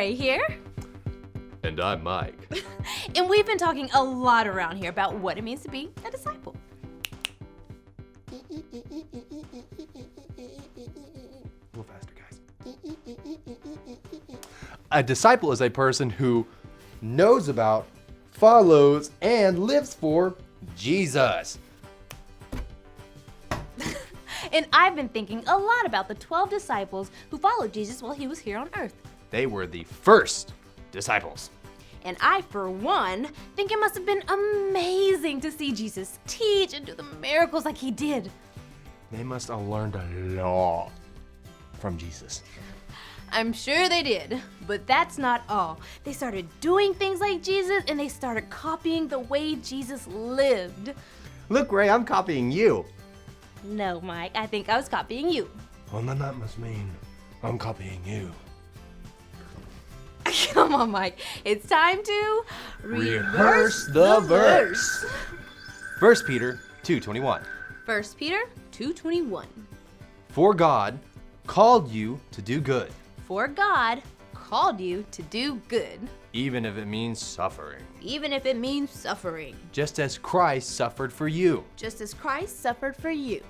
Ray here. And I'm Mike. And we've been talking a lot around here about what it means to be a disciple. A little faster, guys. A disciple is a person who knows about, follows, and lives for Jesus. And I've been thinking a lot about the 12 disciples who followed Jesus while he was here on earth. They were the first disciples. And I, for one, think it must have been amazing to see Jesus teach and do the miracles like he did. They must have learned a lot from Jesus. I'm sure they did, but that's not all. They started doing things like Jesus, and they started copying the way Jesus lived. Look, Ray, I'm copying you. No, Mike, I think I was copying you. Well, then that must mean I'm copying you. Come on, Mike. It's time to Rehearse the verse. 1 Peter 2:21. 1 Peter 2:21. For God called you to do good, For God called you to do good, even if it means suffering, even if it means suffering, just as Christ suffered for you. just as Christ suffered for you.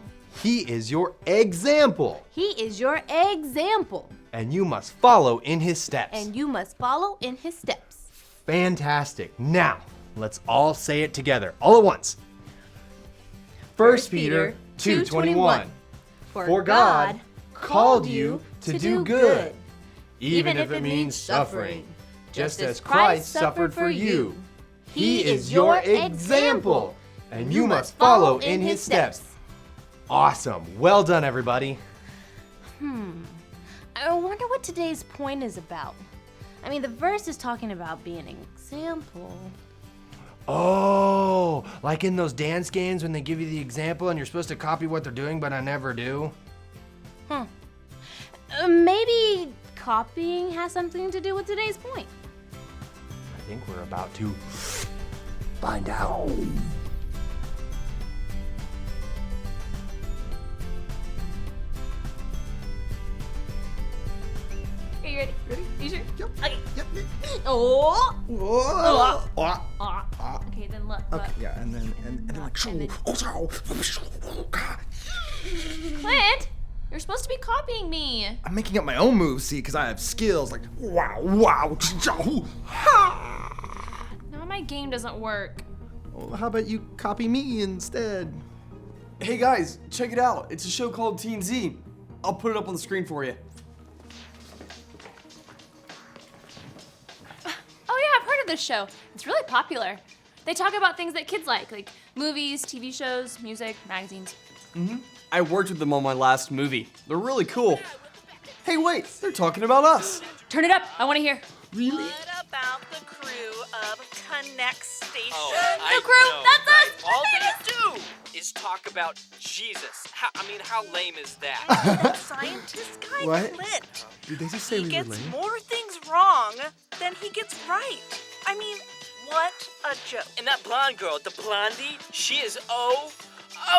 He is your example, He is your example, and you must follow in his steps. and you must follow in his steps. Fantastic. Now, let's all say it together, all at once. 1 Peter 2:21. For God called you to do good, even if it means suffering, just as Christ suffered for you. He is your example, and you must follow in his steps. Awesome. Well done, everybody. I wonder what today's point is about. I mean, the verse is talking about being an example. Oh, like in those dance games when they give you the example and you're supposed to copy what they're doing, but I never do. Maybe copying has something to do with today's point. I think we're about to find out. Are you ready? You sure? Yep. Okay. Yep. Oh. Oh. Okay, then look. Okay, yeah, and then like Clint, you're supposed to be copying me. I'm making up my own moves, see, because I have skills like wow. Now my game doesn't work. Well, how about you copy me instead? Hey guys, check it out. It's a show called Teen Z. I'll put it up on the screen for you. Oh yeah, I've heard of this show. It's really popular. They talk about things that kids like movies, TV shows, music, magazines. I worked with them on my last movie. They're really cool. Hey wait, they're talking about us. Turn it up, I wanna hear. Really? What about the crew of Konnect Station? The crew, that's us! All they do is talk about Jesus. How lame is that? Scientist guy What? Clint. Did they just say He we were gets lame? more things wrong than he gets right. I mean, what a joke. And that blonde girl, the blondie, she is oh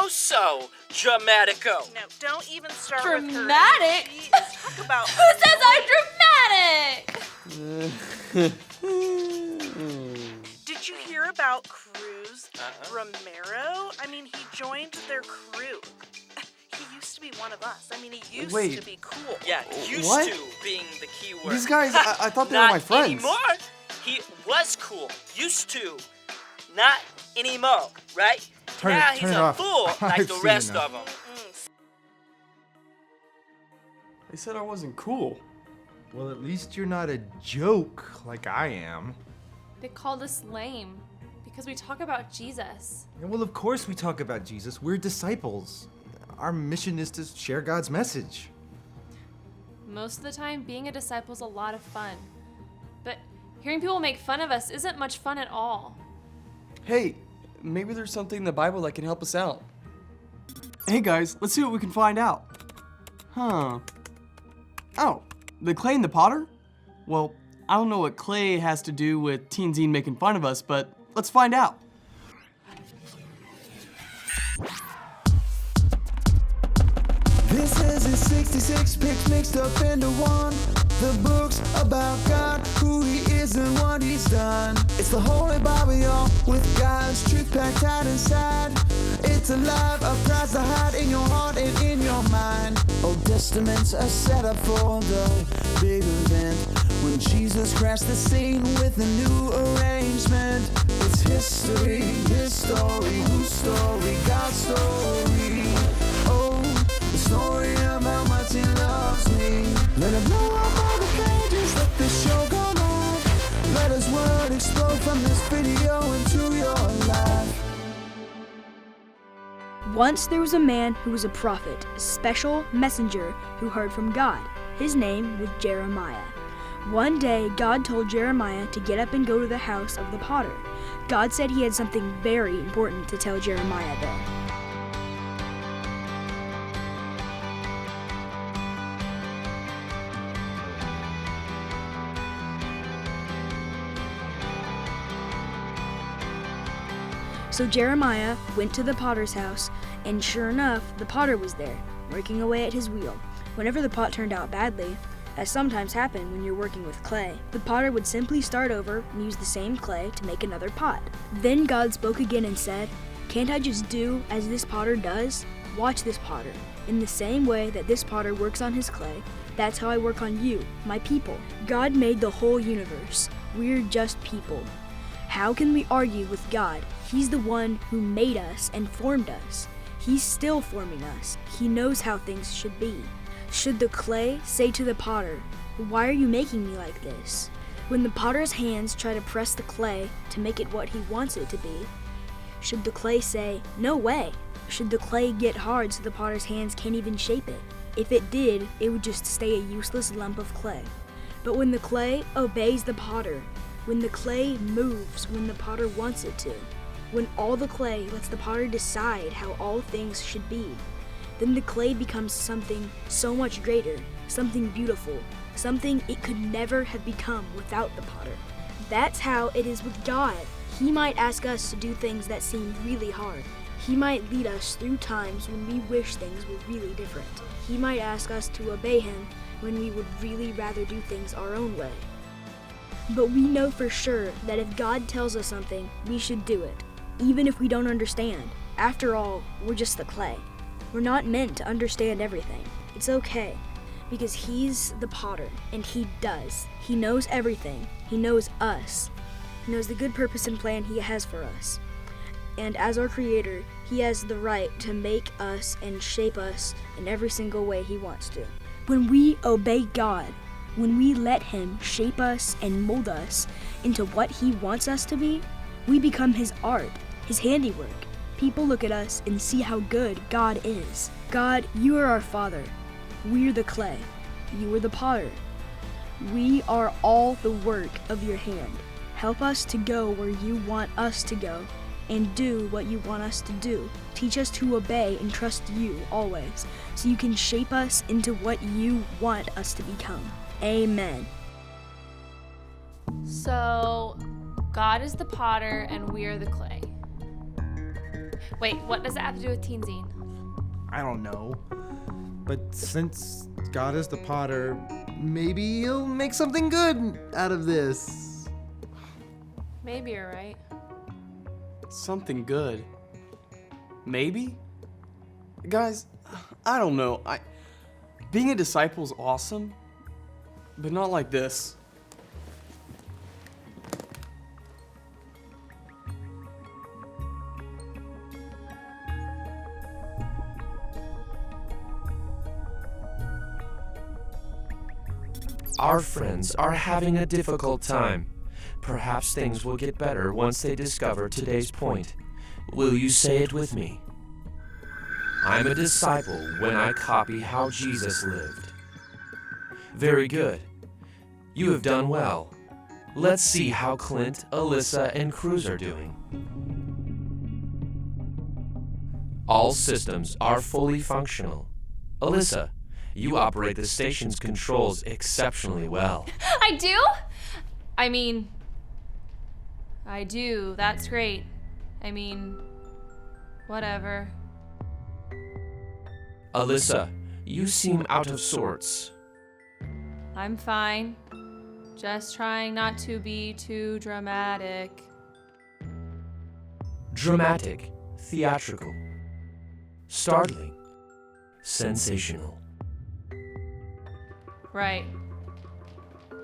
so dramatico. No, don't even start with her. Dramatic? She is talk about Who says I'm dramatic? Did you hear about Cruz Romero? I mean, he joined their crew. He used to be one of us. I mean, he used Wait. to be cool. Yeah, used What? to being the key word. These guys, I thought they were Not my friends. anymore. He was cool. Used to. Not anymore, right? Turn now it he's a off. fool like I've the seen rest enough. of them. They said I wasn't cool. Well, at least you're not a joke like I am. They called us lame because we talk about Jesus. Yeah, well, of course we talk about Jesus. We're disciples. Our mission is to share God's message. Most of the time, being a disciple is a lot of fun. But hearing people make fun of us isn't much fun at all. Hey, maybe there's something in the Bible that can help us out. Hey guys, let's see what we can find out. Huh. Oh, the clay and the potter? Well, I don't know what clay has to do with Teen Zine making fun of us, but let's find out. This is a 66 picks mixed up into one. The books about God, who He is and what He's done. It's the Holy Bible, y'all, with God's truth packed out inside. It's alive, a prize to hide in your heart and in your mind. Old Testaments are set up for the big event when Jesus crashed the scene with a new arrangement. It's history, His story, whose story? God's story. Oh, the story of how much He loves me. Let it blow up all the pages, let the show go live. Let His word explode from this video into your life. Once there was a man who was a prophet, a special messenger who heard from God. His name was Jeremiah. One day, God told Jeremiah to get up and go to the house of the potter. God said He had something very important to tell Jeremiah there. So Jeremiah went to the potter's house, and sure enough, the potter was there, working away at his wheel. Whenever the pot turned out badly, as sometimes happened when you're working with clay, the potter would simply start over and use the same clay to make another pot. Then God spoke again and said, "Can't I just do as this potter does? Watch this potter. In the same way that this potter works on his clay, that's how I work on you, my people." God made the whole universe. We're just people. How can we argue with God? He's the one who made us and formed us. He's still forming us. He knows how things should be. Should the clay say to the potter, "Why are you making me like this?" When the potter's hands try to press the clay to make it what he wants it to be, should the clay say, "No way"? Should the clay get hard so the potter's hands can't even shape it? If it did, it would just stay a useless lump of clay. But when the clay obeys the potter, when the clay moves when the potter wants it to, when all the clay lets the potter decide how all things should be, then the clay becomes something so much greater, something beautiful, something it could never have become without the potter. That's how it is with God. He might ask us to do things that seem really hard. He might lead us through times when we wish things were really different. He might ask us to obey Him when we would really rather do things our own way. But we know for sure that if God tells us something, we should do it, even if we don't understand. After all, we're just the clay. We're not meant to understand everything. It's okay, because He's the potter, and He does. He knows everything. He knows us. He knows the good purpose and plan He has for us. And as our Creator, He has the right to make us and shape us in every single way He wants to. When we obey God, when we let Him shape us and mold us into what He wants us to be, we become His art, His handiwork. People look at us and see how good God is. God, You are our Father. We're the clay. You are the potter. We are all the work of Your hand. Help us to go where You want us to go and do what You want us to do. Teach us to obey and trust You always, so You can shape us into what You want us to become. Amen. So, God is the potter and we're the clay. Wait, what does that have to do with Teen Zine? I don't know. But since God is the potter, maybe He'll make something good out of this. Maybe you're right. Something good. Maybe? Guys, I don't know. Being a disciple's awesome, but not like this. Our friends are having a difficult time. Perhaps things will get better once they discover today's point. Will you say it with me? I'm a disciple when I copy how Jesus lived. Very good. You have done well. Let's see how Clint, Alyssa, and Cruz are doing. All systems are fully functional. Alyssa, you operate the station's controls exceptionally well. I do? I do. That's great. Whatever. Alyssa, you seem out of sorts. I'm fine. Just trying not to be too dramatic. Dramatic, theatrical, startling, sensational. Right.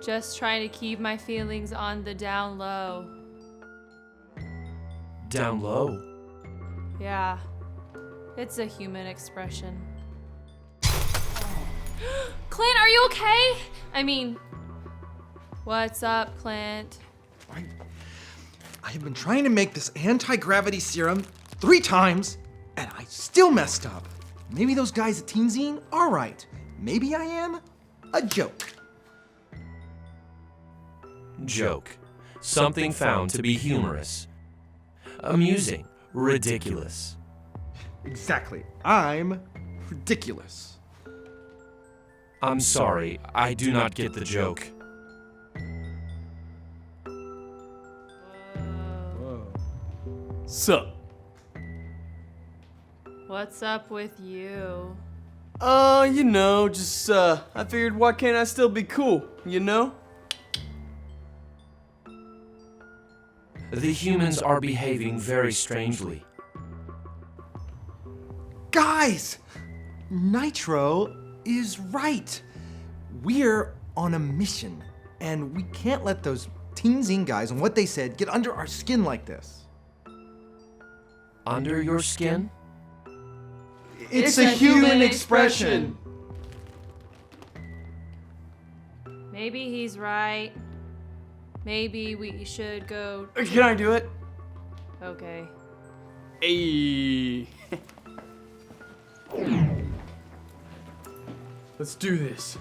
Just trying to keep my feelings on the down low. Down low. Yeah. It's a human expression. Clint, are you okay? I mean, what's up, Clint? I have been trying to make this anti-gravity serum 3 times, and I still messed up. Maybe those guys at Teen Zine are right. Maybe I am a joke. Joke. Something found to be humorous. Amusing. Ridiculous. Exactly. I'm ridiculous. I'm sorry, I do not get the joke. Sup? What's up with you? You know, just, I figured why can't I still be cool, you know? The humans are behaving very strangely. Guys! Nitro is right. We're on a mission, and we can't let those Teen Zine guys and what they said get under our skin like this. Under your skin? It's a human expression. Maybe he's right. Maybe we should go. Can I do it? Okay. Hey. Let's do this.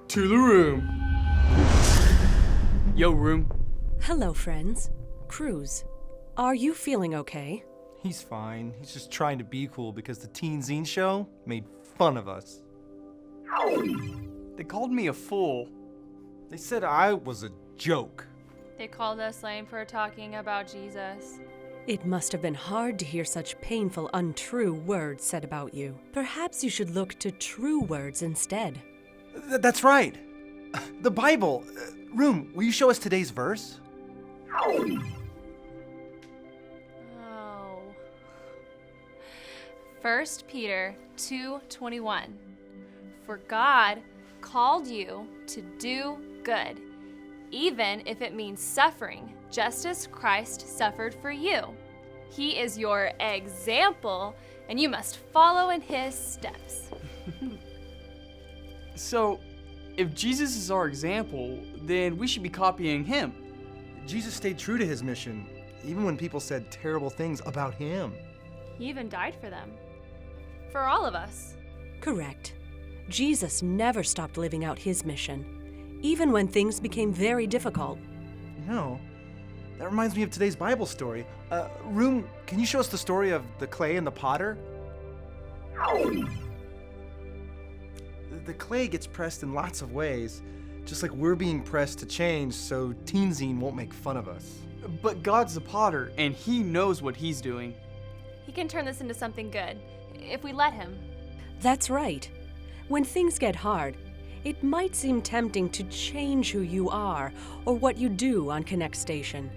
To the room. Yo, room. Hello, friends. Cruz, are you feeling okay? He's fine. He's just trying to be cool because the Teen Zine show made fun of us. They called me a fool. They said I was a joke. They called us lame for talking about Jesus. It must have been hard to hear such painful, untrue words said about you. Perhaps you should look to true words instead. That's right. The Bible. Room, will you show us today's verse? Oh. 1 Peter 2:21. For God called you to do good, even if it means suffering, just as Christ suffered for you. He is your example, and you must follow in his steps. So, if Jesus is our example, then we should be copying him. Jesus stayed true to his mission, even when people said terrible things about him. He even died for them. For all of us. Correct. Jesus never stopped living out his mission, even when things became very difficult. You know, that reminds me of today's Bible story. Room, can you show us the story of the clay and the potter? The clay gets pressed in lots of ways, just like we're being pressed to change so Teen Zine won't make fun of us. But God's the potter, and he knows what he's doing. He can turn this into something good, if we let him. That's right. When things get hard, it might seem tempting to change who you are or what you do on Konnect Station.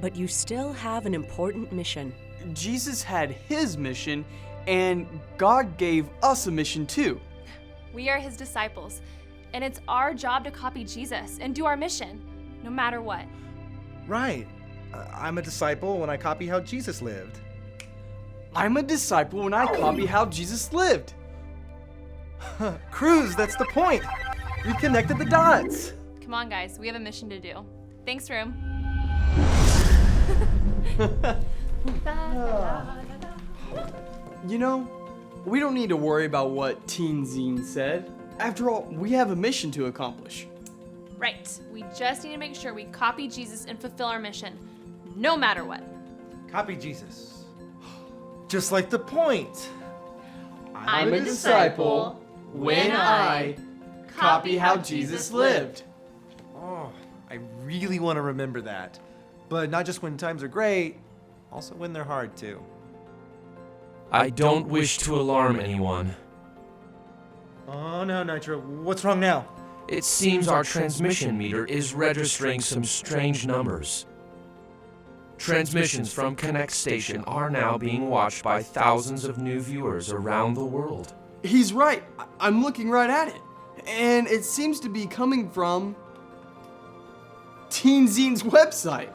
But you still have an important mission. Jesus had his mission, and God gave us a mission too. We are his disciples, and it's our job to copy Jesus and do our mission, no matter what. Right. I'm a disciple when I copy how Jesus lived. I'm a disciple when I copy how Jesus lived. Cruz, that's the point. We connected the dots. Come on, guys, we have a mission to do. Thanks, room. You know, we don't need to worry about what Teen Zine said. After all, we have a mission to accomplish. Right. We just need to make sure we copy Jesus and fulfill our mission, no matter what. Copy Jesus. Just like the point. I'm a disciple when I copy how Jesus lived. Oh, I really want to remember that. But not just when times are great, also when they're hard too. I don't wish to alarm anyone, Oh no, Nitro. What's wrong now? It seems our transmission meter is registering some strange numbers. Transmissions from Konnect Station are now being watched by thousands of new viewers around the world. He's right. I'm looking right at it. And it seems to be coming from Teen Zine's website.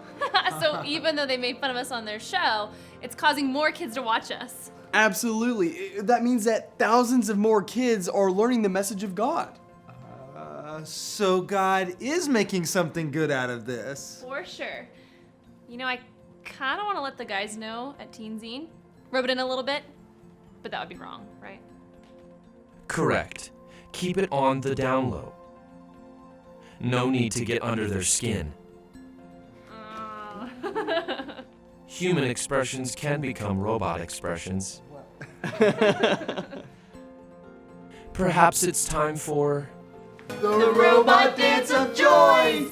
So even though they made fun of us on their show, it's causing more kids to watch us. Absolutely. That means that thousands of more kids are learning the message of God. So God is making something good out of this. For sure. You know, I kind of want to let the guys know at Teen Zine. Rub it in a little bit, but that would be wrong, right? Correct. Keep it on the down low. No need to get under their skin. Human expressions can become robot expressions. Perhaps it's time for The robot dance of joy!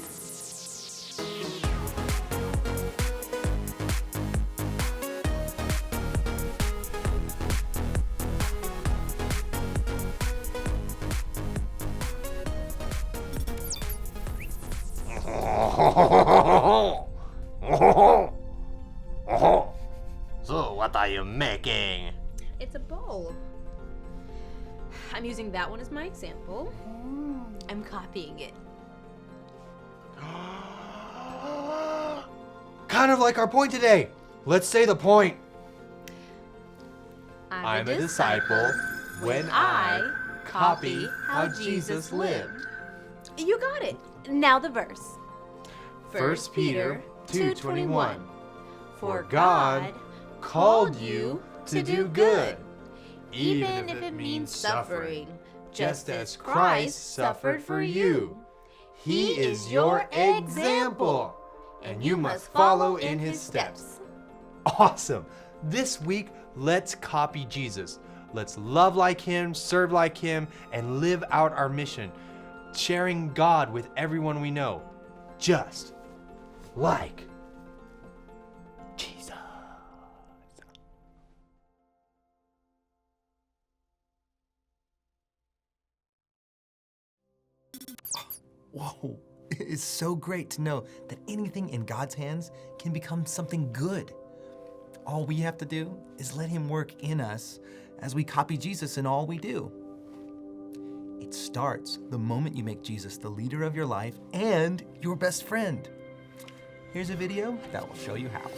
So, what are you making? It's a bowl. I'm using that one as my example. I'm copying it. Kind of like our point today. Let's say the point. I'm a disciple when I copy how Jesus lived. You got it. Now the verse. 1 Peter 2:21. For God called you to do good, even if it means suffering, just as Christ suffered for you. He is your example, and you must follow in his steps. Awesome. This week, let's copy Jesus. Let's love like him, serve like him, and live out our mission, sharing God with everyone we know, just like Jesus. Whoa, it's so great to know that anything in God's hands can become something good. All we have to do is let him work in us as we copy Jesus in all we do. It starts the moment you make Jesus the leader of your life and your best friend. Here's a video that will show you how.